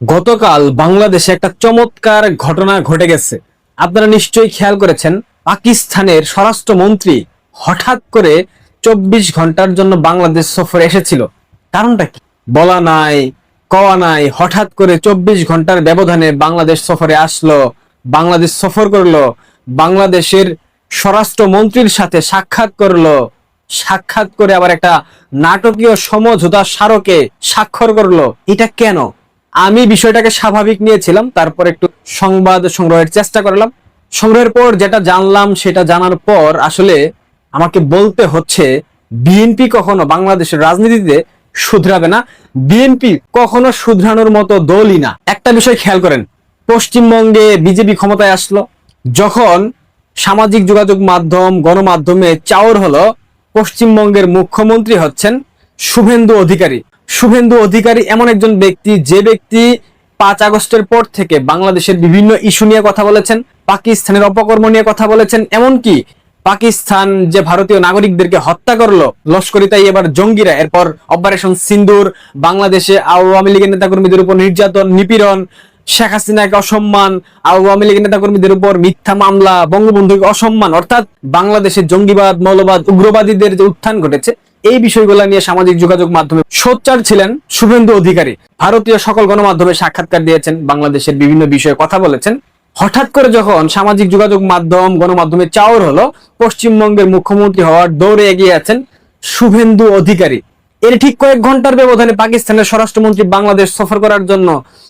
গতকাল বাংলাদেশে একটা চমৎকার ঘটনা ঘটে গেছে। আপনারা নিশ্চয়ই খেয়াল করেছেন, পাকিস্তানের স্বরাষ্ট্রমন্ত্রী হঠাৎ করে 24 ঘন্টার জন্য বাংলাদেশ সফরে এসেছিল। কারণটা কি বলা নাই, কওয়া নাই, হঠাৎ করে 24 ঘন্টার ব্যবধানে বাংলাদেশ সফরে আসলো, বাংলাদেশ সফর করলো, বাংলাদেশের স্বরাষ্ট্রমন্ত্রীর সাথে সাক্ষাৎ করলো, সাক্ষাৎ করে আবার একটা নাটকীয় সমঝোতা স্মারকে স্বাক্ষর করলো। এটা কেন? আমি বিষয়টাকে স্বাভাবিক নিয়েছিলাম, তারপর একটু সংবাদ সংগ্রহের চেষ্টা করলাম। সংগ্রহের পর যেটা জানলাম, সেটা জানার পর আসলে আমাকে বলতে হচ্ছে, বিএনপি কখনো বাংলাদেশের রাজনীতিতে শুধরাবে না। বিএনপি কখনো শুধরানোর মতো দলই না। একটা বিষয় খেয়াল করেন, পশ্চিমবঙ্গে বিজেপি ক্ষমতায় আসলো, যখন সামাজিক যোগাযোগ মাধ্যম গণমাধ্যমে চাউর হলো পশ্চিমবঙ্গের মুখ্যমন্ত্রী হচ্ছেন শুভেন্দু অধিকারী। শুভেন্দু অধিকারী এমন একজন ব্যক্তি, যে ব্যক্তি 5 আগস্টের পর থেকে বাংলাদেশের বিভিন্ন ইস্যু নিয়ে কথা বলেছেন, পাকিস্তানের অপকর্ম নিয়ে কথা বলেছেন, এমনকি পাকিস্তান যে ভারতীয় নাগরিকদেরকে হত্যা করলো লস্করি তাইয়্যেবার জঙ্গিরা, এরপর অপারেশন সিন্দুর, বাংলাদেশে আওয়ামী লীগের নেতাকর্মীদের উপর নির্যাতন নিপীড়ন, শেখ হাসিনাকে অসম্মান, আওয়ামী লীগের নেতাকর্মীদের উপর মিথ্যা মামলা, বঙ্গবন্ধুকে অসম্মান, অর্থাৎ বাংলাদেশে জঙ্গিবাদ, মৌলবাদ, উগ্রবাদীদের যে উত্থান ঘটেছে, এই বিষয়গুলো নিয়ে সামাজিক যোগাযোগ মাধ্যমে সোচ্চার ছিলেন শুভেন্দু অধিকারী। ভারতীয় সকল গণমাধ্যমে সাক্ষাৎকার দিয়েছেন, বাংলাদেশের বিভিন্ন বিষয়ে কথা বলেছেন। হঠাৎ করে যখন সামাজিক যোগাযোগ মাধ্যম গণমাধ্যমে চাওর হলো, পশ্চিমবঙ্গের মুখ্যমন্ত্রী হওয়ার দৌড়ে এগিয়ে আছেন শুভেন্দু অধিকারী। এর ঠিক কয়েক ঘন্টার ব্যবধানে পাকিস্তানের স্বরাষ্ট্রমন্ত্রী বাংলাদেশ সফর করার জন্য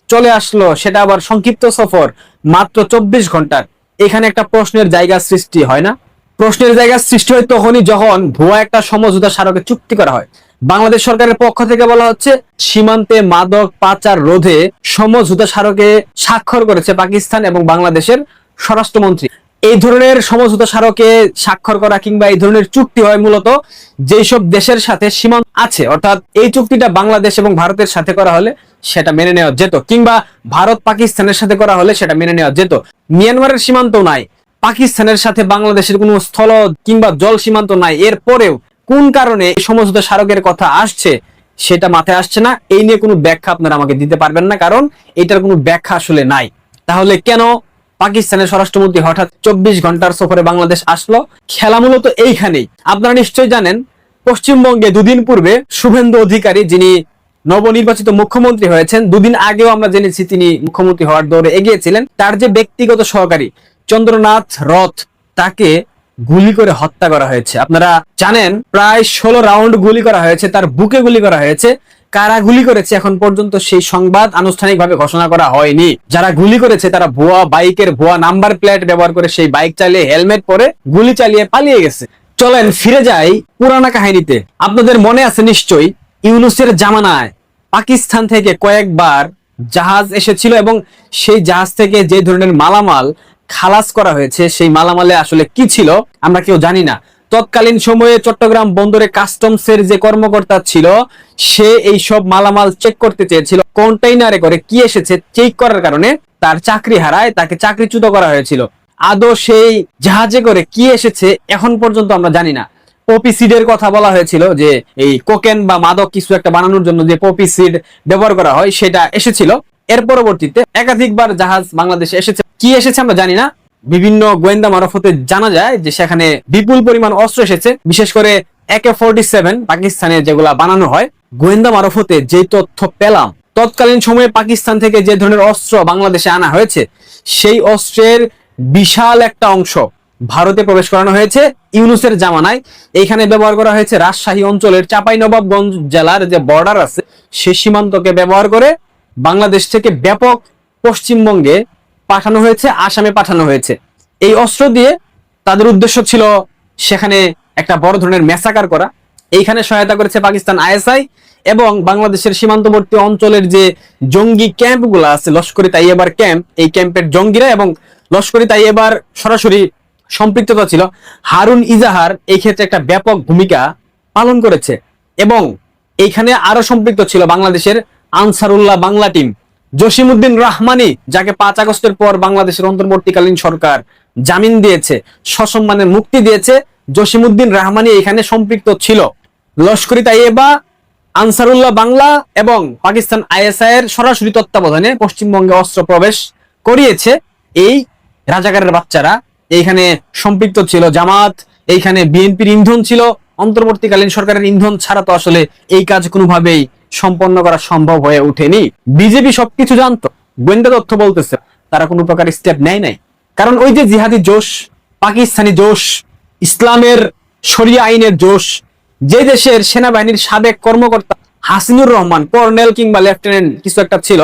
চলে আসলো, সেটা আবার সংক্ষিপ্ত সফর, মাত্র 24 ঘন্টার। এখানে একটা প্রশ্নের জায়গা সৃষ্টি হয় না? প্রশ্নের জায়গা সৃষ্টি হয় তখনই যখন ভুয়া একটা সমঝোতা স্মারকে চুক্তি করা হয়। বাংলাদেশ সরকারের পক্ষ থেকে বলা হচ্ছে, সীমান্তে মাদক পাচার রোধে সমঝোতা স্মারকে স্বাক্ষর করেছে পাকিস্তান এবং বাংলাদেশের স্বরাষ্ট্রমন্ত্রী। এই ধরনের সমঝোতা স্মারকে স্বাক্ষর করা কিংবা এই ধরনের চুক্তি হয় মূলত যেসব দেশের সাথে সীমান্ত আছে, অর্থাৎ এই চুক্তিটা বাংলাদেশ এবং ভারতের সাথে করা হলে সেটা মেনে নেওয়া যেত, কিংবা ভারত পাকিস্তানের সাথে করা হলে সেটা মেনে নেওয়া যেত। মিয়ানমারের সীমান্ত নাই, পাকিস্তানের সাথে বাংলাদেশের কোনো স্থল কিংবা জল সীমান্ত নাই, এরপরেও কোন কারণে এই সমঝোতা স্মারকের কথা আসছে সেটা মাথায় আসছে না। এই নিয়ে কোনো ব্যাখ্যা আপনারা আমাকে দিতে পারবেন না, কারণ এটার কোনো ব্যাখ্যা আসলে নাই। তাহলে কেন পাকিস্তানের স্বরাষ্ট্রমন্ত্রী হঠাৎ 24 ঘন্টার সফরে বাংলাদেশ আসলো? খেলা মূলত এইখানেই। আপনারা নিশ্চয়ই জানেন, পশ্চিমবঙ্গে দুদিন পূর্বে শুভেন্দু অধিকারী, যিনি নবনির্বাচিত মুখ্যমন্ত্রী হয়েছেন, দুদিন আগেও আমরা জেনেছি তিনি মুখ্যমন্ত্রী হওয়ার দৌড়ে এগিয়েছিলেন, তার যে ব্যক্তিগত সহকারী চন্দ্রনাথ রথ, তাকে গুলি করে হত্যা করা হয়েছে। আপনারা জানেন, প্রায় 16 রাউন্ড গুলি করা হয়েছে, তার বুকে গুলি করা হয়েছে। কারা গুলি করেছে এখন পর্যন্ত সেই সংবাদ আনুষ্ঠানিকভাবে ঘোষণা করা হয়নি। যারা গুলি করেছে তারা ভুয়া বাইকের ভুয়া নাম্বার প্লেট ব্যবহার করে সেই বাইক চালিয়ে, হেলমেট পরে গুলি চালিয়ে পালিয়ে গেছে। চলেন ফিরে যাই পুরানা কাহিনীতে। আপনাদের মনে আছে নিশ্চয়ই, ইউনূসের জামানায় পাকিস্তান থেকে কয়েকবার জাহাজ এসেছিল এবং সেই জাহাজ থেকে যে ধরনের মালামাল খালাস করা হয়েছে, সেই মালামালে আসলে কি ছিল আমরা কেউ জানি না। তৎকালীন সময়ে চট্টগ্রাম বন্দরে কাস্টমসের যে কর্মকর্তা ছিল, সে এই সব মালামাল চেক করতে চেয়েছিল। কন্টেইনারে করে কি এসেছে চেক করার কারণে তার চাকরি হারায়, তাকে চাকরিচ্যুত করা হয়েছিল। আদৌ সেই জাহাজে করে কি এসেছে এখন পর্যন্ত আমরা জানি না। পপি সিডের কথা বলা হয়েছিল, যে এই কোকেন বা মাদক কিছু একটা বানানোর জন্য যে পপি সিড ব্যবহার করা হয়, সেটা এসেছিল। এর পরবর্তীতে একাধিকবার জাহাজ বাংলাদেশে এসেছে, কি এসেছে আমরা জানি না। বিভিন্ন গোয়েন্দা মারফতে জানা যায় যে সেখানে বিপুল পরিমাণ অস্ত্র এসেছে, বিশেষ করে AK-47 পাকিস্তানে যেগুলা বানানো হয়। গোয়েন্দা মারফতে যে তথ্য পেলাম, তৎকালীন সময়ে পাকিস্তান থেকে যে ধরনের অস্ত্র বাংলাদেশে আনা হয়েছে, সেই অস্ত্রের বিশাল একটা অংশ ভারতে প্রবেশ করানো হয়েছে ইউনূসের জামানায়। এইখানে ব্যবহার করা হয়েছে রাজশাহী অঞ্চলের চাঁপাইনবাবগঞ্জ জেলার যে বর্ডার আছে, সে সীমান্তকে ব্যবহার করে বাংলাদেশ থেকে ব্যাপক পশ্চিমবঙ্গে পাঠানো হয়েছে, আসামে পাঠানো হয়েছে। এই অস্ত্র দিয়ে তাদের উদ্দেশ্য ছিল সেখানে একটা বড় ধরনের ম্যাসাকার করা। এইখানে সহায়তা করেছে পাকিস্তান ISI এবং বাংলাদেশের সীমান্তবর্তী অঞ্চলের যে জঙ্গি ক্যাম্পগুলো আছে, লস্করি তাইয়্যেবার ক্যাম্প, এই ক্যাম্পের জঙ্গিরা এবং লস্করি তাইয়্যেবার সরাসরি সম্পৃক্ততা ছিল। হারুন ইজাহার এই ক্ষেত্রে একটা ব্যাপক ভূমিকা পালন করেছে এবং এইখানে আরো সম্পৃক্ত ছিল বাংলাদেশের আনসারুল্লাহ বাংলা টিম, জসিমউদ্দিন রহমানী, যাকে 5 আগস্টের পর বাংলাদেশের অন্তর্বর্তীকালীন সরকার জামিন দিয়েছে, সসম্মানে মুক্তি দিয়েছে। জসিমউদ্দিন রহমানী এখানে সম্পৃক্ত ছিল। লস্করি তাইয়্যেবা আনসারুল্লাহ বাংলা এবং পাকিস্তান আইএসআই এর সরাসরি তত্ত্বাবধানে পশ্চিমবঙ্গে অস্ত্র প্রবেশ করিয়েছে এই রাজাকারের বাচ্চারা। এইখানে সম্পৃক্ত ছিল জামাত, এইখানে বিএনপির ইন্ধন ছিল। অন্তর্বর্তীকালীন সরকারের ইন্ধন ছাড়া তো আসলে এই কাজ কোনোভাবেই সম্পন্ন করা সম্ভব হয়ে ওঠেনি। বিজেপি সবকিছু জানতো, গোয়েন্দা তথ্য বলতেছে, তারা কোনো প্রকার স্টেপ নেয় নাই। কারণ ওই যে জিহাদি জোশ, পাকিস্তানি জোশ, ইসলামের শরিয়া আইনের জোশ, যে দেশের সেনাবাহিনীর সাবেক কর্মকর্তা হাসিনুর রহমান কর্নেল কিংবা লেফটেন্যান্ট কিছু একটা ছিল,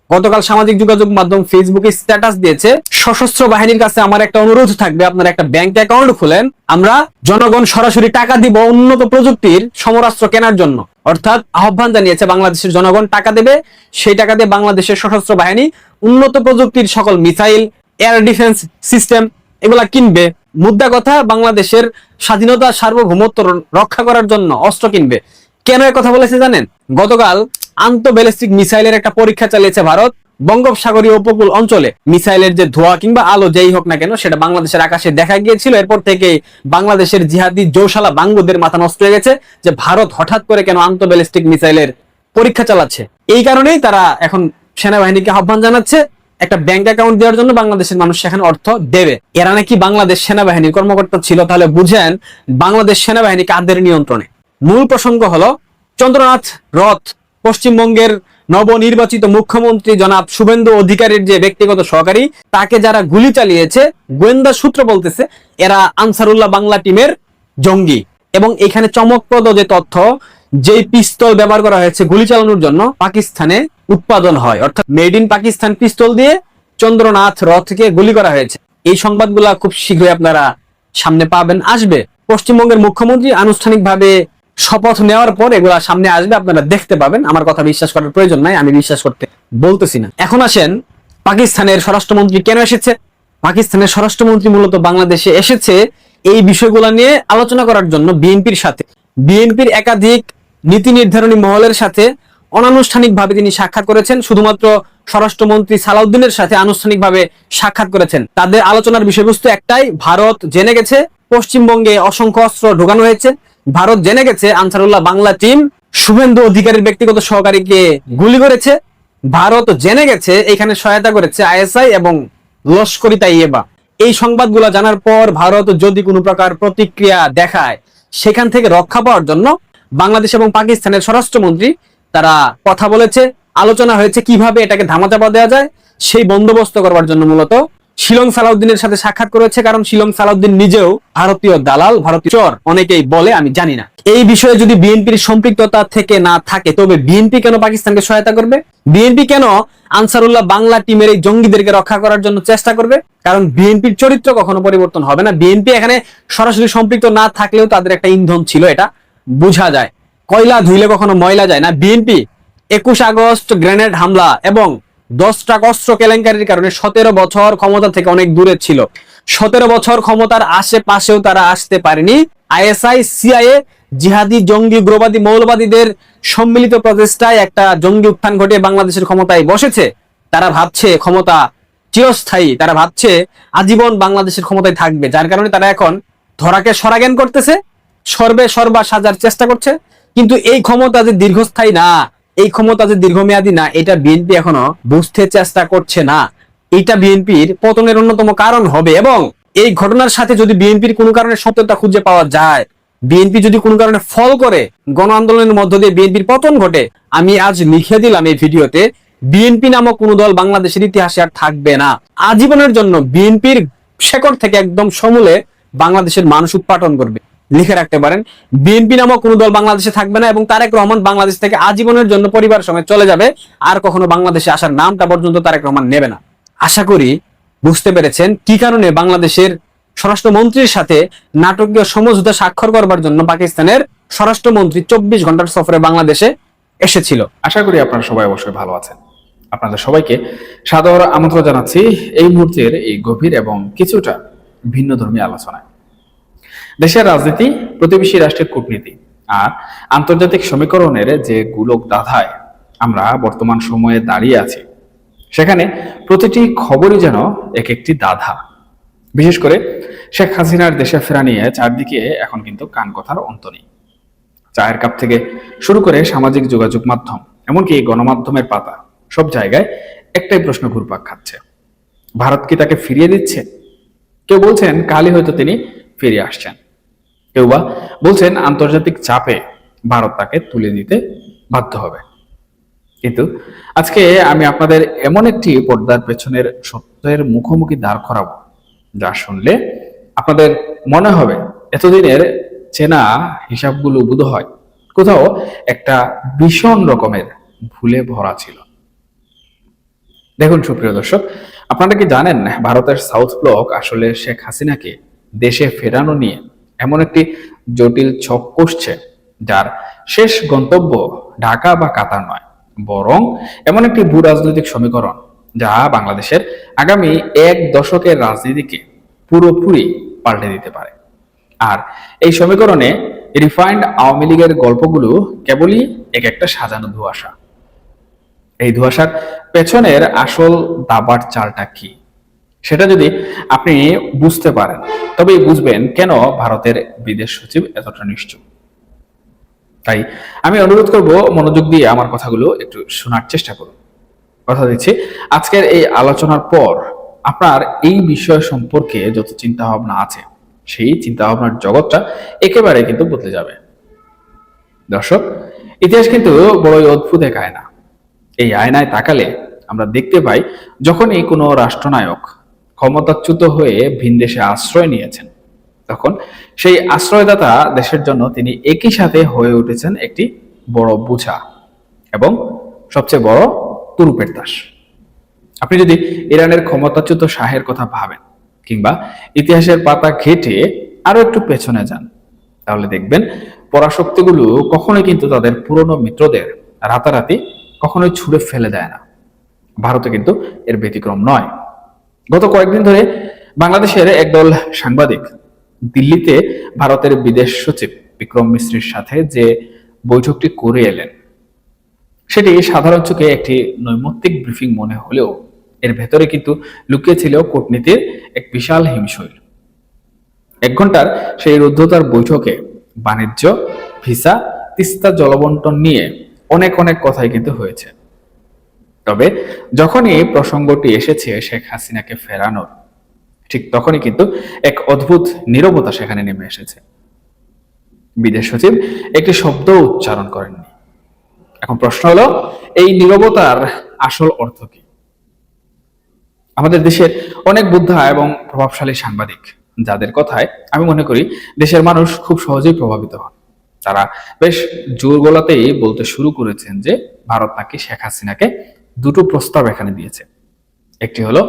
গতকাল সামাজিক যোগাযোগ মাধ্যম ফেসবুকে স্ট্যাটাস দিয়েছে, সশস্ত্র বাহিনীর কাছে আমার একটা অনুরোধ থাকবে, আপনারা একটা ব্যাংক অ্যাকাউন্ট খুলেন, আমরা জনগণ সরাসরি টাকা দিব উন্নত প্রযুক্তির সমরাস্ত্র কেনার জন্য। অর্থাৎ আহ্বান জানিয়েছে বাংলাদেশের জনগণ টাকা দেবে, সেই টাকা দিয়ে বাংলাদেশের সশস্ত্র বাহিনী উন্নত প্রযুক্তির সকল মিসাইল, এয়ার ডিফেন্স সিস্টেম এগুলা কিনবে। মুদ্রা কথা, বাংলাদেশের স্বাধীনতা সার্বভৌমত্ব রক্ষা করার জন্য অস্ত্র কিনবে। কেন এ কথা বলেছে জানেন? গতকাল আন্তঃ ব্যালিস্টিক মিসাইলের একটা পরীক্ষা চালিয়েছে ভারত বঙ্গোপসাগরীয় উপকূল অঞ্চলে। মিসাইলের যে ধোঁয়া কিংবা আলো যেই হোক না কেন, সেটা বাংলাদেশের আকাশে দেখা গিয়েছিল। এরপর থেকে বাংলাদেশের জিহাদি জৌশালা বাঙ্গুদের মাথা নষ্ট হয়ে গেছে যে ভারত হঠাৎ করে কেন আন্তঃ ব্যালিস্টিক মিসাইলের পরীক্ষা চালাচ্ছে। এই কারণেই তারা এখন সেনাবাহিনীকে আহ্বান জানাচ্ছে একটা ব্যাংক অ্যাকাউন্ট দেওয়ার জন্য বাংলাদেশের মানুষ সেখানে অর্থ দেবে। এরা নাকি বাংলাদেশ সেনাবাহিনীর কর্মকর্তা ছিল। তাহলে বুঝেন বাংলাদেশ সেনাবাহিনী কাদের নিয়ন্ত্রণে। মূল প্রসঙ্গ হলো চন্দ্রনাথ রথ, পশ্চিমবঙ্গের নবনির্বাচিত মুখ্যমন্ত্রী জনাব শুভেন্দু অধিকারীর যে ব্যক্তিগত সহকারী, তাকে যারা গুলি চালিয়েছে, গোয়েন্দা সূত্র বলতেছে এরা আনসারুল্লাহ বাংলা টিমের জঙ্গি। এবং এখানে চমকপ্রদ যে তথ্য, যেই পিস্তল ব্যবহার করা হয়েছে গুলি চালানোর জন্য পাকিস্তানে উৎপাদন হয়, অর্থাৎ মেড ইন পাকিস্তান পিস্তল দিয়ে চন্দ্রনাথ রথকে গুলি করা হয়েছে। এই সংবাদগুলা খুব শীঘ্রই আপনারা সামনে পাবেন, আসবে। পশ্চিমবঙ্গের মুখ্যমন্ত্রী আনুষ্ঠানিকভাবে শপথ নেওয়ার পর এগুলা সামনে আসবে, আপনারা দেখতে পাবেন। আমার কথা বিশ্বাস করার প্রয়োজন নাই, আমি বিশ্বাস করতে বলতেছি না। এখন আসেন, পাকিস্তানের স্বরাষ্ট্রমন্ত্রী কেন এসেছে? পাকিস্তানের স্বরাষ্ট্রমন্ত্রী মূলত বাংলাদেশে এসেছে এই বিষয়গুলো নিয়ে আলোচনা করার জন্য বিএনপির সাথে। বিএনপির একাধিক নীতি নির্ধারণী মহলের সাথে অনানুষ্ঠানিকভাবে তিনি সাক্ষাৎ করেছেন। শুধুমাত্র স্বরাষ্ট্রমন্ত্রী সালাউদ্দিনের সাথে আনুষ্ঠানিকভাবে সাক্ষাৎ করেছেন। তাদের আলোচনার বিষয়বস্তু একটাই, ভারত জেনে গেছে পশ্চিমবঙ্গে অসংখ্য অস্ত্র ঢোকানো হয়েছে, ভারত জেনে গেছে আনসারুল্লাহ বাংলা টিম শুভেন্দু অধিকারীর ব্যক্তিগত সহকারীকে গুলি করেছে, ভারত জেনে গেছে এখানে সহায়তা করেছে আইএসআই এবং লস্করি তাইয়েবা। এই সংবাদগুলো জানার পর ভারত যদি কোনো প্রকার প্রতিক্রিয়া দেখায়, সেখান থেকে রক্ষা পাওয়ার জন্য বাংলাদেশ এবং পাকিস্তানের স্বরাষ্ট্রমন্ত্রী তারা কথা বলেছে, আলোচনা হয়েছে কিভাবে এটাকে ধামাচাপা দেওয়া যায়, সেই বন্দোবস্ত করবার জন্য মূলত শিলং সালাউদ্দিনের সাথে সাক্ষাৎ করেছে। কারণ শিলং সালাউদ্দিন নিজেও ভারতীয় দালাল, ভারতীয় চর, অনেকেই বলে, আমি জানি না। এই বিষয়ে যদি বিএনপির সম্পৃক্ততা থেকে না থাকে, তবে বিএনপি কেন পাকিস্তানকে সহায়তা করবে? বিএনপি কেন আনসারুল্লাহ বাংলা টিমের এই জঙ্গিদেরকে রক্ষা করার জন্য চেষ্টা করবে? কারণ বিএনপির চরিত্র কখনো পরিবর্তন হবে না। বিএনপি এখানে সরাসরি সম্পৃক্ত না থাকলেও তাদের একটা ইন্ধন ছিল, এটা বোঝা যায়। কয়লা ধুইলে কখনো ময়লা যায় না। বিএনপি 21 আগস্ট গ্রেনেড হামলা এবং 10 ট্রাক অস্ত্র কেলেঙ্কারির কারণে 17 বছর ক্ষমতা থেকে অনেক দূরে ছিল। 17 বছর ক্ষমতার আশেপাশেও তারা আসতে পারেনি। আইএসআই, সিআইএ, জিহাদি, জঙ্গি, উগ্রবাদী, মৌলবাদীদের সম্মিলিত প্রচেষ্টায় একটা জঙ্গি উত্থান ঘটিয়ে বাংলাদেশের ক্ষমতায় বসেছে। তারা ভাবছে ক্ষমতা চিরস্থায়ী, তারা ভাবছে আজীবন বাংলাদেশের ক্ষমতায় থাকবে। যার কারণে তারা এখন ধরাকে সরাজ্ঞান করতেছে, সর্বা সাজার চেষ্টা করছে। কিন্তু এই ক্ষমতা যে দীর্ঘস্থায়ী না, এই ক্ষমতা যে দীর্ঘমেয়াদী না, এটা বিএনপি এখনো বুঝতে চেষ্টা করছে না। এটা বিএনপির পতনের অন্যতম কারণ হবে। এবং এই ঘটনার সাথে যদি বিএনপির কোনো কারণে সত্যতা খুঁজে পাওয়া যায়, বিএনপি যদি কোনো কারণে ফল করে, গণ আন্দোলনের মধ্য দিয়ে বিএনপির পতন ঘটে, আমি আজ লিখে দিলাম এই ভিডিওতে, বিএনপি নামক কোনো দল বাংলাদেশের ইতিহাসে আর থাকবে না। আজীবনের জন্য বিএনপির শেকড় থেকে একদম সমূলে বাংলাদেশের মানুষ উৎপাটন করবে। লিখে রাখতে পারেন, বিএনপি নামক কোনো দল বাংলাদেশে থাকবে না এবং তারেক রহমান বাংলাদেশ থেকে আজীবনের জন্য পরিবার সমেত চলে যাবে। আর কখনো বাংলাদেশে আসার নামটা পর্যন্ত তারেক রহমান নেবে না। আশা করি বুঝতে পেরেছেন কি কারণে বাংলাদেশের স্বরাষ্ট্রমন্ত্রীর সাথে নাটকীয় সমঝোতা স্বাক্ষর করবার জন্য পাকিস্তানের স্বরাষ্ট্রমন্ত্রী 24 ঘন্টার সফরে বাংলাদেশে এসেছিল। আশা করি আপনারা সবাই অবশ্যই ভালো আছেন। আপনাদের সবাইকে সাদর আমন্ত্রণ জানাচ্ছি এই মুহূর্তের এই গভীর এবং কিছুটা ভিন্ন ধর্মী আলোচনায়। দেশের রাজনীতি, প্রতিবেশী রাষ্ট্রের কূটনীতি আর আন্তর্জাতিক সমীকরণের যে গোলক ধাঁধায় আমরা বর্তমান সময়ে দাঁড়িয়ে আছি, সেখানে প্রতিটি খবরই যেন এক একটি ধাঁধা। বিশেষ করে শেখ হাসিনার দেশে ফেরা নিয়ে চারদিকে এখন কিন্তু কান কথার অন্ত নেই। চায়ের কাপ থেকে শুরু করে সামাজিক যোগাযোগ মাধ্যম, এমনকি গণমাধ্যমের পাতা, সব জায়গায় একটাই প্রশ্ন ঘুরপাক খাচ্ছে: ভারত কি তাকে ফিরিয়ে দিচ্ছে? কেউ বলছেন কালই হয়তো তিনি ফিরে আসছেন, কেউ বা বলছেন আন্তর্জাতিক চাপে ভারত তাকে তুলে দিতে বাধ্য হবে। কিন্তু আজকে আমি আপনাদের এমন একটি পর্দার পেছনের সত্যের মুখোমুখি দাঁড় করাবো, যা শুনলে আপনাদের মনে হবে এতদিনের চেনা হিসাবগুলো বোধহয় কোথাও একটা ভীষণ রকমের ভুলে ভরা ছিল। দেখুন সুপ্রিয় দর্শক, আপনারা কি জানেন ভারতের সাউথ ব্লক আসলে শেখ হাসিনাকে দেশে ফেরানো নিয়ে এমন একটি জটিল ছক কষছে, যার শেষ গন্তব্য ঢাকা বা কাতার নয়, বরং এমন একটি ভূ রাজনৈতিক সমীকরণ যা বাংলাদেশের আগামী 1 দশকের রাজনীতিকে পুরোপুরি পাল্টে দিতে পারে। আর এই সমীকরণে রিফাইন্ড আওয়ামী লীগের গল্পগুলো কেবলই এক একটা সাজানো ধোঁয়াশা। এই ধোঁয়াশার পেছনের আসল দাবার চালটা কি, সেটা যদি আপনি বুঝতে পারেন, তবেই বুঝবেন কেন ভারতের বিদেশ সচিব এতটা নিশ্চুপ। তাই আমি অনুরোধ করব, মনোযোগ দিয়ে আমার কথাগুলো একটু শোনার চেষ্টা করুন। কথা দিচ্ছি, আজকের এই আলোচনার পর আপনার এই বিষয় সম্পর্কে যত চিন্তা ভাবনা আছে, সেই চিন্তা ভাবনার জগৎটা একেবারে কিন্তু বদলে যাবে। দর্শক, ইতিহাস কিন্তু বড়ই অদ্ভুত এক আয়না। এই আয়নায় তাকালে আমরা দেখতে পাই, যখনই কোনো রাষ্ট্রনায়ক ক্ষমতাচ্যুত হয়ে ভিনদেশে আশ্রয় নিয়েছেন, তখন সেই আশ্রয়দাতা দেশের জন্য তিনি একই সাথে হয়ে উঠেছেন একটি বড় বোঝা এবং সবচেয়ে বড় তুরুপের তাস। আপনি যদি ইরানের ক্ষমতাচ্যুত শাহের কথা ভাবেন, কিংবা ইতিহাসের পাতা ঘেটে আরো একটু পেছনে যান, তাহলে দেখবেন পরাশক্তিগুলো কখনোই কিন্তু তাদের পুরনো মিত্রদের রাতারাতি কখনোই ছুড়ে ফেলে দেয় না। ভারতে কিন্তু এর ব্যতিক্রম নয়। গত কয়েকদিন ধরে বাংলাদেশের একদল সাংবাদিক দিল্লিতে ভারতের বিদেশ সচিব বিক্রম মিশ্রির সাথে যে বৈঠকটি করে এলেন, সেটি সাধারণ চোখে একটি নৈমিত্তিক ব্রিফিং মনে হলেও এর ভেতরে কিন্তু লুকিয়ে ছিল কূটনীতির এক বিশাল হিমশৈল। 1 ঘন্টার সেই রুদ্ধতার বৈঠকে বাণিজ্য, ভিসা, তিস্তা জলবন্টন নিয়ে অনেক অনেক কথাই কিন্তু হয়েছে। তবে যখনই প্রসঙ্গটি এসেছে শেখ হাসিনাকে ফেরানোর, ঠিক তখনই কিন্তু এক অদ্ভুত নীরবতা সেখানে নেমে এসেছে। বিদেশ সচিব একটি শব্দ উচ্চারণ করেননি। এখন প্রশ্ন হলো, এই নীরবতার আসল অর্থ কি? আমাদের দেশের অনেক বুদ্ধা এবং প্রভাবশালী সাংবাদিক, যাদের কথায় আমি মনে করি দেশের মানুষ খুব সহজেই প্রভাবিত হন, তারা বেশ জোর গলাতেই বলতে শুরু করেছেন যে ভারত নাকি শেখ হাসিনাকে 2টো প্রস্তাব এখানে দিয়েছে। একটি হলো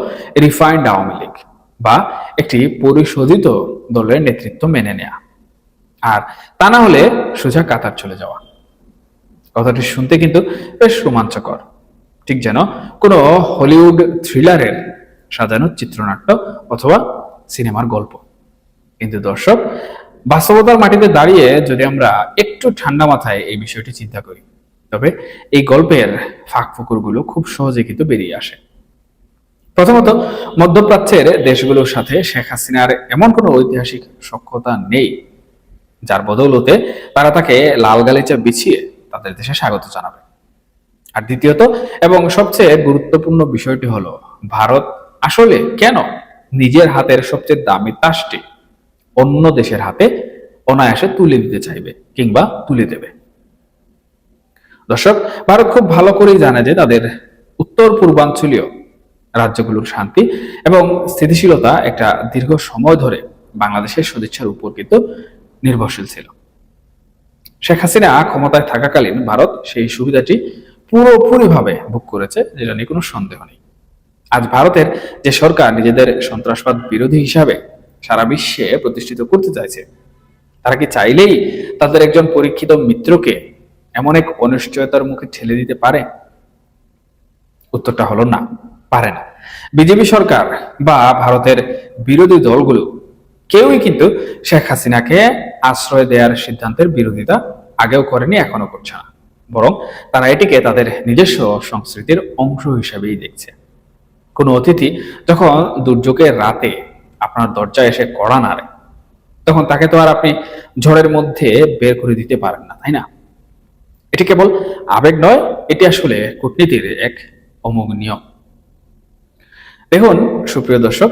রিফাইন্ড আওয়ামী লীগ বা একটি পরিশোধিত দলের নেতৃত্ব মেনে নেয়া, আর তা না হলে সোজা কাতার চলে যাওয়া। কথাটি শুনতে কিন্তু বেশ রোমাঞ্চকর, ঠিক যেন কোনো হলিউড থ্রিলারের সাজানো চিত্রনাট্য অথবা সিনেমার গল্প। কিন্তু দর্শক, বাস্তবতার মাটিতে দাঁড়িয়ে যদি আমরা একটু ঠান্ডা মাথায় এই বিষয়টি চিন্তা করি, তবে এই গল্পের ফাঁকফোকরগুলো খুব সহজে কিন্তু বেরিয়ে আসে। প্রথমত, মধ্যপ্রাচ্যের দেশগুলোর সাথে শেখ হাসিনার এমন কোনো ঐতিহাসিক সখ্যতা নেই যার বদৌলতে তারা তাকে লাল গালিচা বিছিয়ে তাদের দেশে স্বাগত জানাবে। আর দ্বিতীয়ত এবং সবচেয়ে গুরুত্বপূর্ণ বিষয়টি হলো, ভারত আসলে কেন নিজের হাতের সবচেয়ে দামি তাসটি অন্য দেশের হাতে অনায়াসে তুলে দিতে চাইবে কিংবা তুলে দেবে। দর্শক, ভারত খুব ভালো করেই জানে যে তাদের উত্তর পূর্বাঞ্চলীয় রাজ্যগুলোর শান্তি এবং স্থিতিশীলতা একটা দীর্ঘ সময় ধরে বাংলাদেশের সদিচ্ছার উপর কিন্তু নির্ভরশীল ছিল। শেখ হাসিনা ক্ষমতায় থাকাকালীন ভারত সেই সুবিধাটি পুরোপুরিভাবে ভোগ করেছে, যেটা নিয়ে কোনো সন্দেহ নেই। আজ ভারতের যে সরকার নিজেদের সন্ত্রাসবাদ বিরোধী হিসাবে সারা বিশ্বে প্রতিষ্ঠিত করতে চাইছে, তারা কি চাইলেই তাদের একজন পরীক্ষিত মিত্রকে এমন এক অনিশ্চয়তার মুখে ঠেলে দিতে পারে? উত্তরটা হলো না, পারে না। বিজেপি সরকার বা ভারতের বিরোধী দলগুলো কেউই কিন্তু শেখ হাসিনাকে আশ্রয় দেওয়ার সিদ্ধান্তের বিরোধিতা আগেও করেনি, এখনো করছে না। বরং তারা এটিকে তাদের নিজস্ব সংস্কৃতির অংশ হিসেবেই দেখছে। কোনো অতিথি যখন দুর্যোগের রাতে আপনার দরজায় এসে কড়া নাড়ে, তখন তাকে তো আর আপনি ঝড়ের মধ্যে বের করে দিতে পারেন না, তাই না? এটি কেবল আবেগ নয়, এটি আসলে কূটনীতির এক অমোঘ নিয়ম। দেখুন সুপ্রিয় দর্শক,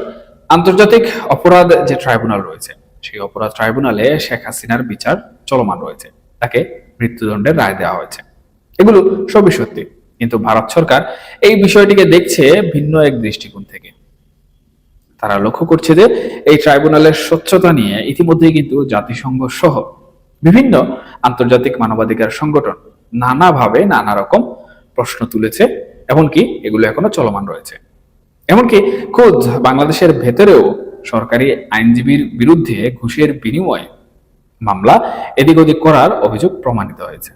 আন্তর্জাতিক অপরাধ যে ট্রাইব্যুনাল রয়েছে, সেই অপরাধ ট্রাইব্যুনালে শেখ হাসিনার বিচার চলমান রয়েছে, তাকে মৃত্যুদণ্ডের রায় দেওয়া হয়েছে। এগুলো সবই সত্যি, কিন্তু ভারত সরকার এই বিষয়টিকে দেখছে ভিন্ন এক দৃষ্টিকোণ থেকে। তারা লক্ষ্য করছে যে এই ট্রাইব্যুনালের স্বচ্ছতা নিয়ে ইতিমধ্যেই কিন্তু জাতিসংঘ সহ বিভিন্ন আন্তর্জাতিক মানবাধিকার সংগঠন নানাভাবে নানা রকম প্রশ্ন তুলেছে, এমনকি এগুলো এখনো চলমান রয়েছে। এমনকি খোদ বাংলাদেশের ভেতরেও সরকারি আইনজীবীর বিরুদ্ধে ঘুষের বিনিময়ে মামলা এদিক ওদিক করার অভিযোগ প্রমাণিত হয়েছে।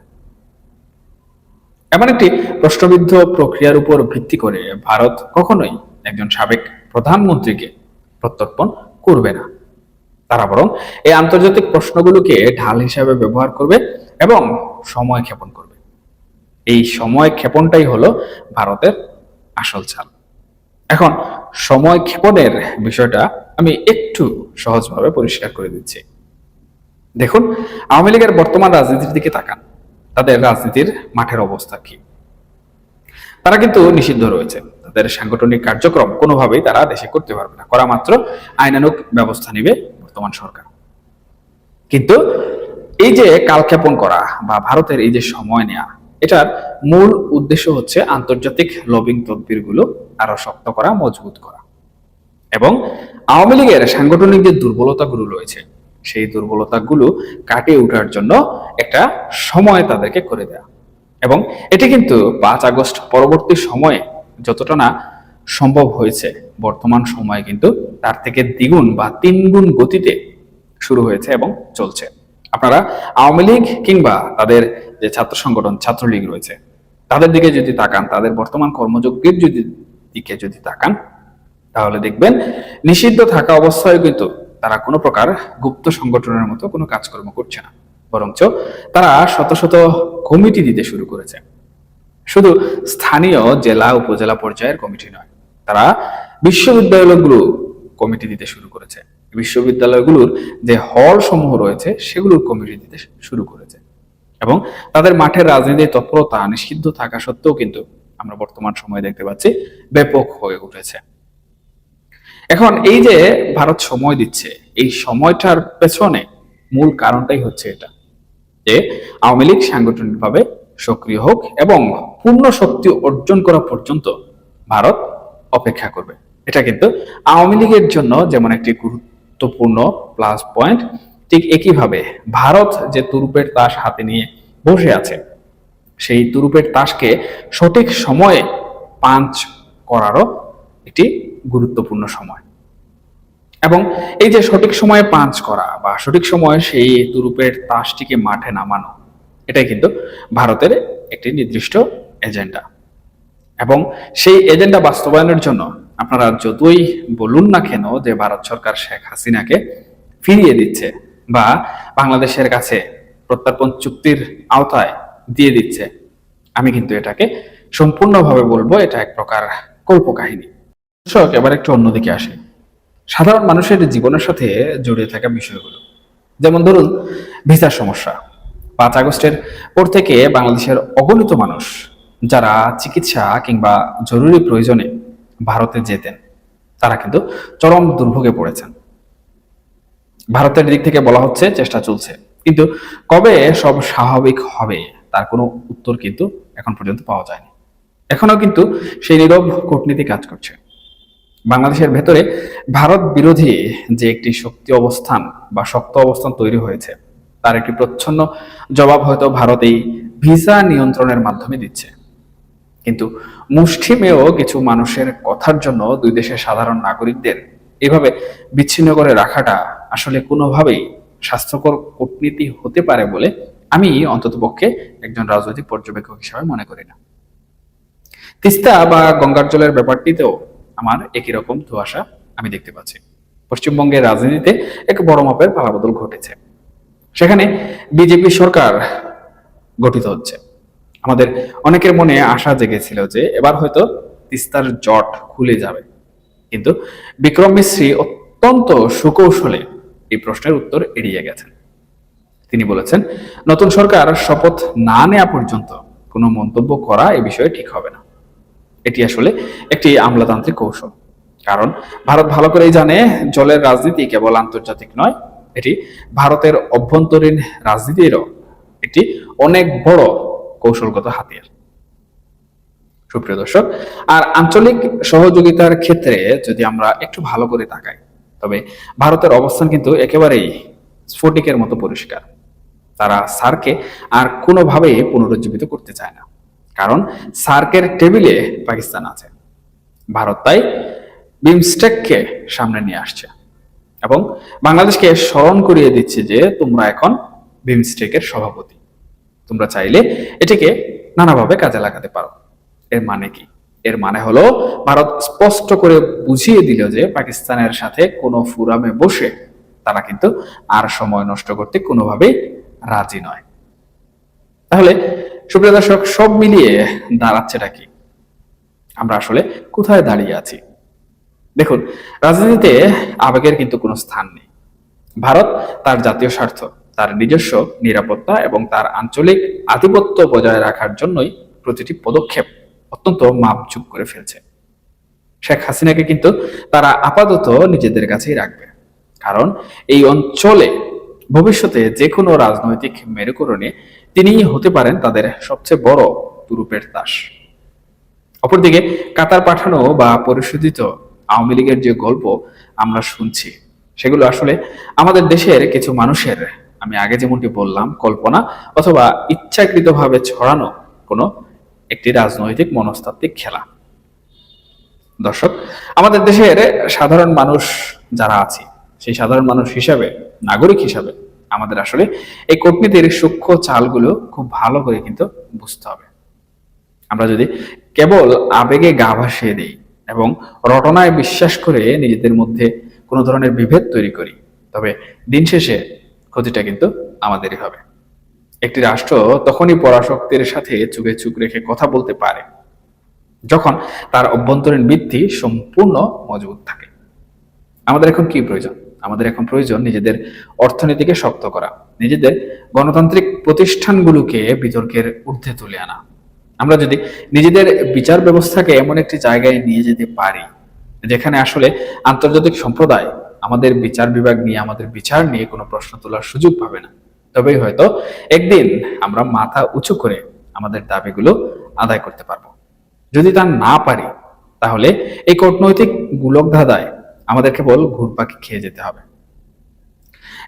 এমন একটি প্রশ্নবিদ্ধ প্রক্রিয়ার উপর ভিত্তি করে ভারত কখনোই একজন সাবেক প্রধানমন্ত্রীকে প্রত্যর্পণ করবে না। তারা বরং এই আন্তর্জাতিক প্রশ্নগুলোকে ঢাল হিসাবে ব্যবহার করবে এবং সময় ক্ষেপণ করবে। এই সময় ক্ষেপণটাই হলো ভারতের আসল চাল। এখন সময় ক্ষেপণের বিষয়টা আমি একটু সহজভাবে পরিষ্কার করে দিচ্ছি। দেখুন, আওয়ামী লীগের বর্তমান রাজনীতির দিকে তাকান, তাদের রাজনীতির মাঠের অবস্থা কি? তারা কিন্তু নিষিদ্ধ রয়েছে, তাদের সাংগঠনিক কার্যক্রম কোনোভাবেই তারা দেশে করতে পারবে না, করা মাত্র আইনানুগ ব্যবস্থা নিবে বর্তমান সরকার। কিন্তু এই যে কালক্ষেপণ করা বা ভারতের এই যে সময় নেওয়া, এটার মূল উদ্দেশ্য হচ্ছে আন্তর্জাতিক লবিং তদবিরগুলো আরো শক্ত করা, মজবুত করা এবং আওয়ামী লীগের সাংগঠনিক যে দুর্বলতাগুলো রয়েছে সেই দুর্বলতাগুলো কাটিয়ে ওঠার জন্য একটা সময় তাদেরকে করে দেয়া। এবং এটি কিন্তু 5 আগস্ট পরবর্তী সময়ে যতটা না সম্ভব হয়েছে, বর্তমান সময়ে কিন্তু তার থেকে দ্বিগুণ বা 3 গুণ গতিতে শুরু হয়েছে এবং চলছে। আপনারা আওয়ামী লীগ কিংবা তাদের যে ছাত্র সংগঠন ছাত্রলীগ রয়েছে তাদের দিকে যদি তাকান, তাদের বর্তমান কর্মযজ্ঞের দিকে যদি তাকান, তাহলে দেখবেন নিষিদ্ধ থাকা অবস্থায় কিন্তু তারা কোনো প্রকার গুপ্ত সংগঠনের মতো কোনো কাজকর্ম করছে না, বরঞ্চ তারা শত শত কমিটি দিতে শুরু করেছে। শুধু স্থানীয় জেলা উপজেলা পর্যায়ের কমিটি নয়, তারা বিশ্ববিদ্যালয়গুলো কমিটি দিতে শুরু করেছে। বিশ্ববিদ্যালয়গুলোর যে হল সমূহ রয়েছে সেগুলোর কমিটি দিতে শুরু করেছে এবং তাদের মাঠের রাজনীতির তৎপরতা নিষিদ্ধ থাকা সত্ত্বেও কিন্তু আমরা বর্তমান সময়ে দেখতে পাচ্ছি ব্যাপক হয়ে উঠেছে। এখন এই যে ভারত সময় দিচ্ছে, এই সময়টার পেছনে মূল কারণটাই হচ্ছে এটা যে আওয়ামী লীগ সাংগঠনিকভাবে সক্রিয় হোক এবং পূর্ণ শক্তি অর্জন করা পর্যন্ত ভারত অপেক্ষা করবে। এটা কিন্তু আওয়ামী লীগের জন্য যেমন একটি গুরুত্বপূর্ণ প্লাস পয়েন্ট, ঠিক একইভাবে ভারত যে তুরুপের তাস হাতে নিয়ে বসে আছে, সেই তুরুপের তাসকে সঠিক সময়ে পাঞ্চ করারও একটি গুরুত্বপূর্ণ সময়। এবং এই যে সঠিক সময়ে পাঞ্চ করা বা সঠিক সময়ে সেই তুরুপের তাসটিকে মাঠে নামানো, এটাই কিন্তু ভারতের একটি নির্দিষ্ট এজেন্ডা। এবং সেই এজেন্ডা বাস্তবায়নের জন্য আপনারা যতই বলুন না কেন যে ভারত সরকার শেখ হাসিনাকে ফিরিয়ে দিচ্ছে বা বাংলাদেশের কাছে প্রত্যর্পণ চুক্তির আওতায় দিয়ে দিচ্ছে, আমি কিন্তু এটাকে সম্পূর্ণভাবে বলবো এটা এক প্রকার কল্পকাহিনী। দর্শক, এবার একটু অন্যদিকে আসে, সাধারণ মানুষের জীবনের সাথে জড়িয়ে থাকা বিষয়গুলো, যেমন ধরুন ভিসার সমস্যা। 5 আগস্টের পর থেকে বাংলাদেশের অগণিত মানুষ যারা চিকিৎসা কিংবা জরুরি প্রয়োজনে ভারতে যেতেন, তারা কিন্তু চরম দুর্ভোগে পড়েছেন। ভারতের দিক থেকে বলা হচ্ছে চেষ্টা চলছে, কিন্তু কবে সব স্বাভাবিক হবে তার কোনো উত্তর কিন্তু এখন পর্যন্ত পাওয়া যায়নি। এখনো কিন্তু সেই নীরব কূটনীতি কাজ করছে। বাংলাদেশের ভেতরে ভারত বিরোধী যে একটি শক্তি অবস্থান বা শক্ত অবস্থান তৈরি হয়েছে, তার একটি প্রচ্ছন্ন জবাব হয়তো ভারত এই ভিসা নিয়ন্ত্রণের মাধ্যমে দিচ্ছে। কিন্তু মুষ্টিমেয় কিছু মানুষের কথার জন্য দুই দেশের সাধারণ নাগরিকদের এভাবে বিচ্ছিন্ন করে রাখাটা আসলে কোনোভাবেই স্বাস্থ্যকর কূটনীতি হতে পারে বলে আমি অন্ততপক্ষে একজন রাজনৈতিক পর্যবেক্ষক হিসেবে মনে করি না। তিস্তা বা গঙ্গার জলের ব্যাপারটিতেও আমার একই রকম ধোঁয়াশা আমি দেখতে পাচ্ছি। পশ্চিমবঙ্গের রাজনীতিতে এক বড় মাপের পালাবদল ঘটেছে, সেখানে বিজেপি সরকার গঠিত হচ্ছে। আমাদের অনেকের মনে আশা জেগেছিল যে এবার হয়তো তিস্তার জট খুলে যাবে, কিন্তু বিক্রম মিশ্রী অত্যন্ত সুকৌশলে এই প্রশ্নের উত্তর এড়িয়ে গেছেন। তিনি বলেছেন, নতুন সরকার শপথ না নেওয়া পর্যন্ত কোনো মন্তব্য করা এ বিষয়ে ঠিক হবে না। এটি আসলে একটি আমলাতান্ত্রিক কৌশল। কারণ ভারত ভালো করেই জানে, জলের রাজনীতি কেবল আন্তর্জাতিক নয়, এটি ভারতের অভ্যন্তরীণ রাজনীতিরও একটি অনেক বড় কৌশলগত হাতিয়ার। সুপ্রিয় দর্শক, আর আঞ্চলিক সহযোগিতার ক্ষেত্রে যদি আমরা একটু ভালো করে তাকাই, তবে ভারতের অবস্থান কিন্তু একেবারেই স্ফটিকের মতো পরিষ্কার। তারা সার্ককে আর কোনোভাবেই পুনরুজ্জীবিত করতে চায় না, কারণ সার্কের টেবিলে পাকিস্তান আছে। ভারত তাই বিমস্টেককে সামনে নিয়ে আসছে এবং বাংলাদেশকে স্মরণ করিয়ে দিচ্ছে যে তোমরা এখন বিমস্টেকের সভাপতি, তোমরা চাইলে এটিকে নানাভাবে কাজে লাগাতে পারো। এর মানে কি? এর মানে হলো ভারত স্পষ্ট করে বুঝিয়ে দিল যে পাকিস্তানের সাথে কোনো ফোরামে বসে তারা কিন্তু আর সময় নষ্ট করতে কোনোভাবেই রাজি নয়। তাহলে সুপ্রিয় দর্শক, সব মিলিয়ে দাঁড়াচ্ছেটা কি? আমরা আসলে কোথায় দাঁড়িয়ে আছি? দেখুন, রাজনীতিতে আবেগের কিন্তু কোনো স্থান নেই। ভারত তার জাতীয় স্বার্থ, তার নিজস্ব নিরাপত্তা এবং তার আঞ্চলিক আধিপত্য বজায় রাখার জন্যই প্রতিটি পদক্ষেপ অত্যন্ত মাপঝুপ করে ফেলছে। শেখ হাসিনাকে কিন্তু তারা আপাতত নিজেদের কাছেই রাখবে, কারণ এই অঞ্চলে ভবিষ্যতে যে কোনো রাজনৈতিক মেরুকরণে তিনিই হতে পারেন তাদের সবচেয়ে বড় তুরুপের তাস। অপরদিকে কাতার পাঠানো বা পরিশোধিত আওয়ামী লীগের যে গল্প আমরা শুনছি, সেগুলো আসলে আমাদের দেশের কিছু মানুষের, আমি আগে যেমনটি বললাম, কল্পনা অথবা ইচ্ছাকৃতভাবে ছড়ানো কোনো একটি রাজনৈতিক মনস্তাত্ত্বিক খেলা। দর্শক, আমাদের দেশের সাধারণ মানুষ যারা আছি, সেই সাধারণ মানুষ হিসাবে, নাগরিক হিসাবে আমাদের আসলে এই কূটনীতির সূক্ষ্ম চালগুলো খুব ভালো করে কিন্তু বুঝতে হবে। আমরা যদি কেবল আবেগে গা ভাসিয়ে দিই এবং রটনায় বিশ্বাস করে নিজেদের মধ্যে কোনো ধরনের বিভেদ তৈরি করি, তবে দিন শেষে ক্ষতিটা কিন্তু আমাদেরই হবে। একটি রাষ্ট্র তখনই পরাশক্তির সাথে চুকে চুক রেখে কথা বলতে পারে যখন তার অভ্যন্তরীণ ভিত্তি সম্পূর্ণ মজবুত থাকে। আমাদের এখন কি প্রয়োজন? আমাদের এখন প্রয়োজন নিজেদের অর্থনীতিকে শক্ত করা, নিজেদের গণতান্ত্রিক প্রতিষ্ঠানগুলোকে বিতর্কের ঊর্ধ্বে তুলে আনা। আমরা যদি নিজেদের বিচার ব্যবস্থাকে এমন একটি জায়গায় নিয়ে যেতে পারি যেখানে আসলে আন্তর্জাতিক সম্প্রদায় আমাদের বিচার বিভাগ নিয়ে, আমাদের বিচার নিয়ে কোনো প্রশ্ন তোলার সুযোগ পাবে না, তবেই হয়তো একদিন আমরা মাথা উঁচু করে আমাদের দাবিগুলো আদায় করতে পারবো। যদি তা না পারি, তাহলে এই কূটনৈতিক গোলকধাঁধায় আমাদের কেবল ঘুরপাকি খেয়ে যেতে হবে।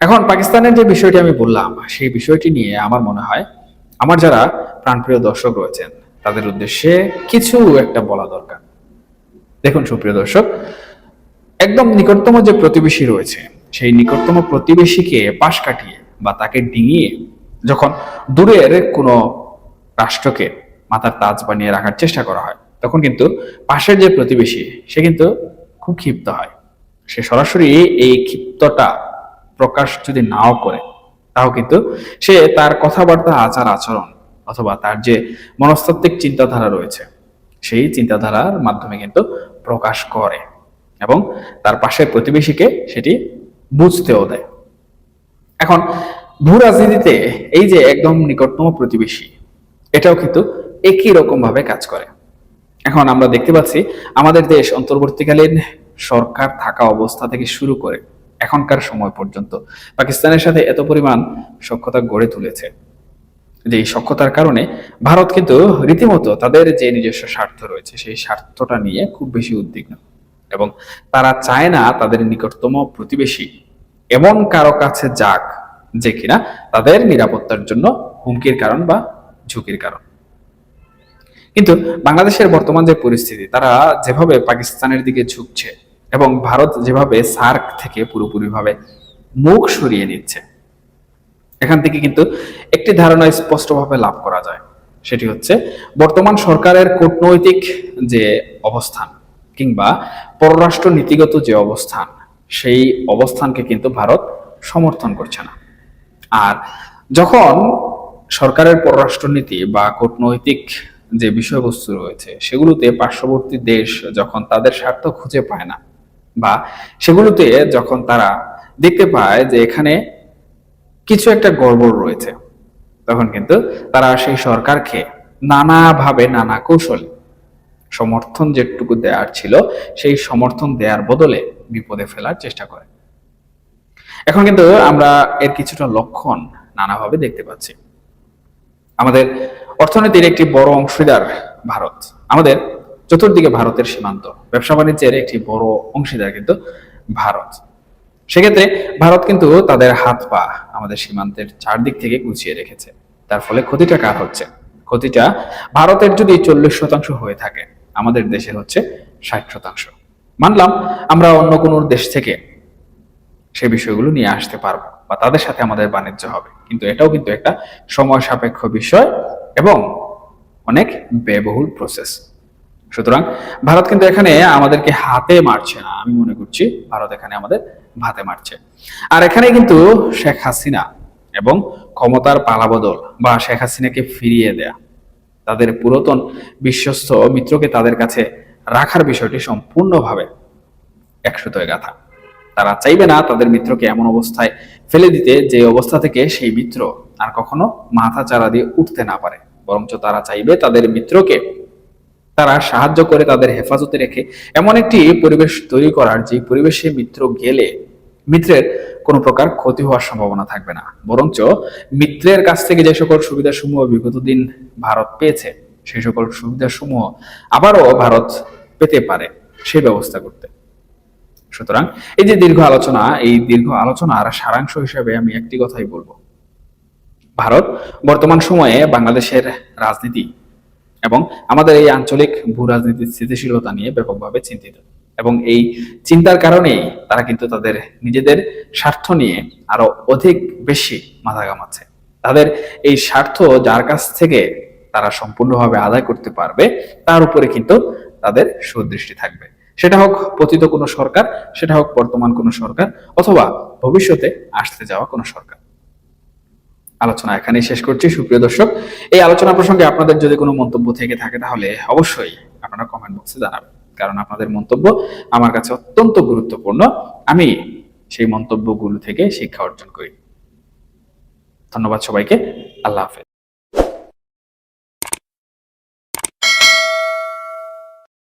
এখন পাকিস্তানের যে বিষয়টি আমি বললাম, সেই বিষয়টি নিয়ে আমার মনে হয় আমার যারা প্রাণপ্রিয় দর্শক রয়েছেন তাদের উদ্দেশ্যে কিছু একটা বলা দরকার। দেখুন সুপ্রিয় দর্শক, একদম নিকটতম যে প্রতিবেশী রয়েছে, সেই নিকটতম প্রতিবেশীকে পাশ কাটিয়ে বা তাকে ডিঙিয়ে যখন দূরের কোনো রাষ্ট্রকে মাথার তাজ বানিয়ে রাখার চেষ্টা করা হয়, তখন কিন্তু পাশের যে প্রতিবেশী সে কিন্তু খুব ক্ষিপ্ত হয়। সে সরাসরি এই ক্ষিপ্তটা প্রকাশ যদি নাও করে, তাও কিন্তু সে তার কথাবার্তা, আচার আচরণ অথবা তার যে মনস্তাত্ত্বিক চিন্তাধারা রয়েছে, সেই চিন্তাধারার মাধ্যমে কিন্তু প্রকাশ করে এবং তার পাশের প্রতিবেশীকে সেটি বুঝতেও দেয়। এখন ভূ রাজনীতিতে এই যে একদম নিকটতম প্রতিবেশী, এটাও কিন্তু একই রকম ভাবে কাজ করে। এখন আমরা দেখতে পাচ্ছি আমাদের দেশ অন্তর্বর্তীকালীন সরকার থাকা অবস্থা থেকে শুরু করে এখনকার সময় পর্যন্ত পাকিস্তানের সাথে এত পরিমাণ সখ্যতা গড়ে তুলেছে যে এই সখ্যতার কারণে ভারত কিন্তু রীতিমতো তাদের যে নিজস্ব স্বার্থ রয়েছে সেই স্বার্থটা নিয়ে খুব বেশি উদ্বিগ্ন এবং তারা চায় না তাদের নিকটতম প্রতিবেশী এমন কারো কাছে যাক যে কিনা তাদের নিরাপত্তার জন্য হুমকির কারণ বা ঝুঁকির কারণ। কিন্তু বাংলাদেশের বর্তমান যে পরিস্থিতি, তারা যেভাবে পাকিস্তানের দিকে ঝুঁকছে এবং ভারত যেভাবে সার্ক থেকে পুরোপুরিভাবে মুখ সরিয়ে নিচ্ছে, এখান থেকে কিন্তু একটি ধারণা স্পষ্টভাবে লাভ করা যায়। সেটি হচ্ছে বর্তমান সরকারের কূটনৈতিক যে অবস্থান কিংবা পররাষ্ট্র নীতিগত যে অবস্থান, সেই অবস্থানকে কিন্তু ভারত সমর্থন করছে না। আর যখন সরকারের পররাষ্ট্রনীতি বা কূটনৈতিক যে বিষয়বস্তু রয়েছে সেগুলোতে পার্শ্ববর্তী দেশ যখন তাদের স্বার্থ খুঁজে পায় না বা সেগুলোতে যখন তারা দেখতে পায় যে এখানে কিছু একটা গড়বড় রয়েছে, তখন কিন্তু তারা সেই সরকারকে নানাভাবে নানা কৌশলে সমর্থন যেটুকু দেওয়ার ছিল সেই সমর্থন দেওয়ার বদলে বিপদে ফেলার চেষ্টা করে। এখন কিন্তু আমরা এর কিছুটা লক্ষণ নানাভাবে দেখতে পাচ্ছি। আমাদের অর্থনীতির একটি বড় অংশীদার ভারত, আমাদের চতুর্দিকে ভারতের সীমান্ত, ব্যবসা বাণিজ্যের একটি বড় অংশীদার কিন্তু ভারত। সেক্ষেত্রে ভারত কিন্তু তাদের হাত পা আমাদের সীমান্তের চারদিক থেকে গুছিয়ে রেখেছে। তার ফলে ক্ষতিটা কার হচ্ছে? ক্ষতিটা ভারতের যদি 40% হয়ে থাকে, আমাদের দেশের হচ্ছে 60%। মানলাম আমরা অন্য কোনো দেশ থেকে সেই বিষয়গুলো নিয়ে আসতে পারবো বা তাদের সাথে আমাদের বাণিজ্য হবে, কিন্তু এটাও কিন্তু একটা সময় সাপেক্ষ বিষয় এবং অনেক ব্যয়বহুল প্রসেস। সুতরাং ভারত কিন্তু এখানে আমাদেরকে হাতে মারছে না, আমি মনে করছি ভারত এখানে আমাদের ভাতে মারছে। আর এখানে কিন্তু শেখ হাসিনা এবং ক্ষমতার পালাবদল বা শেখ হাসিনাকে ফিরিয়ে দেয়া, তাদের পুরাতন বিশ্বস্ত মিত্রকে তাদের কাছে রাখার বিষয়টি সম্পূর্ণভাবে একসুতোয় গাঁথা। তারা চাইবে না তাদের মিত্রকে এমন অবস্থায় ফেলে দিতে যে অবস্থা থেকে সেই মিত্র আর কখনো মাথা চারা দিয়ে উঠতে না পারে, বরঞ্চ তারা চাইবে তাদের মিত্রকে তারা সাহায্য করে তাদের হেফাজতে রেখে এমন একটি পরিবেশ তৈরি করার, যে পরিবেশে মিত্র গেলে মিত্রের কোনো প্রকার ক্ষতি হওয়ার সম্ভাবনা থাকবে না, বরঞ্চ মিত্রের কাছ থেকে যে সকল সুবিধাসমূহ বিগত দিন ভারত পেয়েছে সেই সকল সুবিধাসমূহ আবারও ভারত পেতে পারে সেই ব্যবস্থা করতে। সুতরাং এই যে দীর্ঘ আলোচনা, এই দীর্ঘ আলোচনার সারাংশ হিসেবে আমি একটি কথাই বলবো, ভারত বর্তমান সময়ে বাংলাদেশের রাজনীতি এবং আমাদের এই আঞ্চলিক ভূ রাজনীতির স্থিতিশীলতা নিয়ে ব্যাপকভাবে চিন্তিত, এবং এই চিন্তার কারণেই তারা কিন্তু তাদের নিজেদের স্বার্থ নিয়ে আরো অধিক বেশি মাথা ঘামাচ্ছে। তাদের এই স্বার্থ যার কাছ থেকে তারা সম্পূর্ণভাবে আদায় করতে পারবে তার উপরে কিন্তু তাদের সুদৃষ্টি থাকবে, সেটা হোক পতিত কোনো সরকার, সেটা হোক বর্তমান কোনো সরকার, অথবা ভবিষ্যতে আসতে যাওয়া কোনো সরকার। আলোচনা এখানেই শেষ করছি সুপ্রিয় দর্শক। এই আলোচনা প্রসঙ্গে আপনাদের যদি কোনো মন্তব্য থেকে থাকে তাহলে অবশ্যই আপনারা কমেন্ট বক্সে জানাবেন, কারণ আপনাদের মন্তব্য আমার কাছে অত্যন্ত গুরুত্বপূর্ণ। আমি সেই মন্তব্যগুলো থেকে শিক্ষা অর্জন করি। ধন্যবাদ সবাইকে। আল্লাহ হাফেজ।